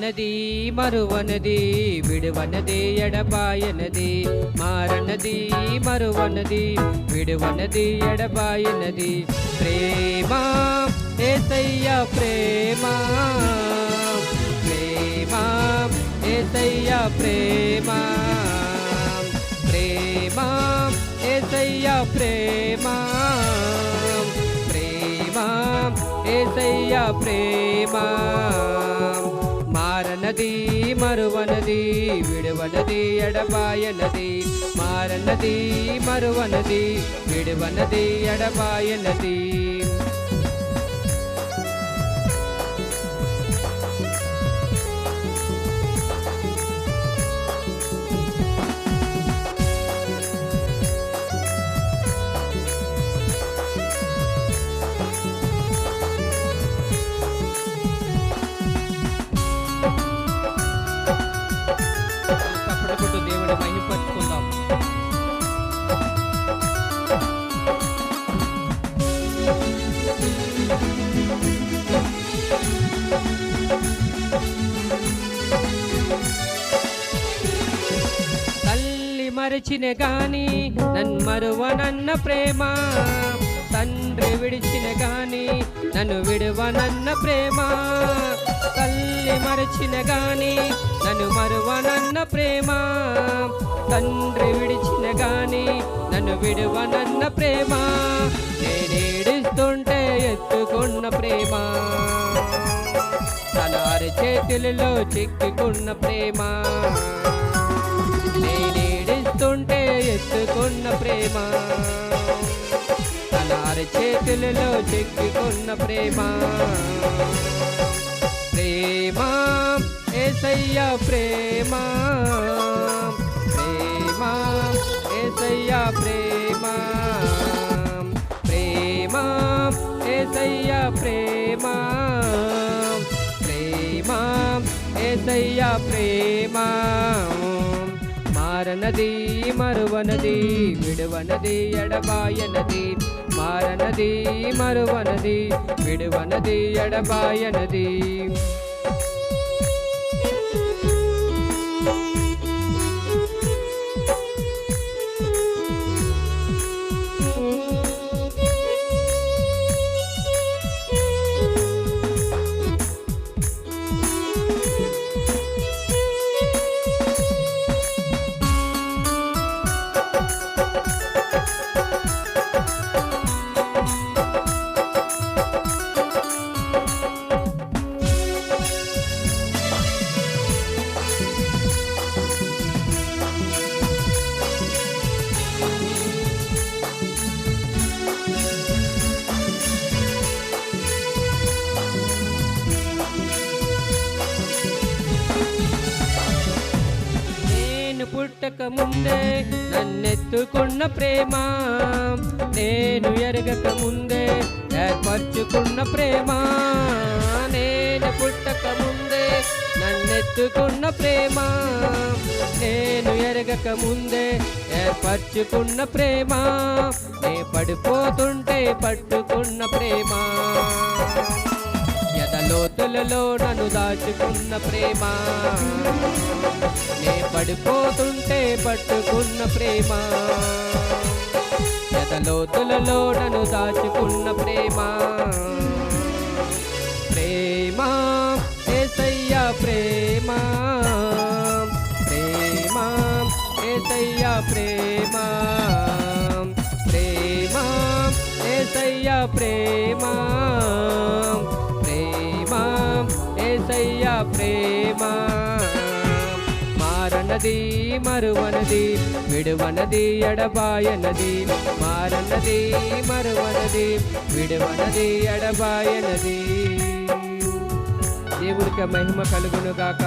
మారన్నది మరువనది విడువనది ఎడబాయనది మారన్నది మరువనది విడువనది ఎడబాయనది ప్రేమ యేసయ్య ప్రేమ ప్రేమ యేసయ్య ప్రేమ ప్రేమ యేసయ్య ప్రేమ ప్రేమ యేసయ్య ప్రేమ మారనది మరువనది విడువనది ఎడబాయనది మారనది మరువనది విడువనది ఎడబాయనది దేవుని మహిమపరుచుకుందాం. తల్లి మరచిన గాని నన్మరువనన్న ప్రేమ తండ్రి విడిచిన గాని నన్ను విడువనన్న ప్రేమ తల్లి మరచిన గాని నన్ను మరువనన్న ప్రేమ తండ్రి విడిచిన గాని నన్ను విడువనన్న ప్రేమ నేనేడుస్తుంటే ఎత్తుకున్న ప్రేమ తలారి చేతులలో చిక్కుకున్న ప్రేమ నేనేడుస్తుంటే ఎత్తుకున్న ప్రేమ తలారి చేతులలో చిక్కుకున్న ప్రేమ ప్రేమ యేసయ్య ప్రేమ ప్రేమ యేసయ్య ప్రేమ ప్రేమ యేసయ్య ప్రేమ ప్రేమ యేసయ్య ప్రేమ మారనది మరువనది విడువనది ఎడబాయనది మారనది మరువనది విడువనది ఎడబాయనది పుట్టక ముందే నన్నెత్తుకున్న ప్రేమ నేను ఎరగక ముందే ఏర్పరచుకున్న ప్రేమ నేను పుట్టక ముందే నన్నెత్తుకున్న ప్రేమ నేను ఎరగక ముందే ఏర్పరచుకున్న ప్రేమ నే పడిపోతుంటే పట్టుకున్న ప్రేమ ఎదలోతులలో నన్ను దాచుకున్న ప్రేమ నే పడిపోతుంటే పట్టుకున్న ప్రేమ ఎదలోతులలో నన్ను దాచుకున్న ప్రేమ ప్రేమ యేసయ్య ప్రేమ ప్రేమ యేసయ్య ప్రేమ ప్రేమ యేసయ్య ప్రేమ ప్రేమ యేసయ్య ప్రేమ మారనది మరువనది విడువనది ఎడబాయనది మారనది మరువనది విడువనది ఎడబాయనది దేవునికి మహిమ కలుగును గాక.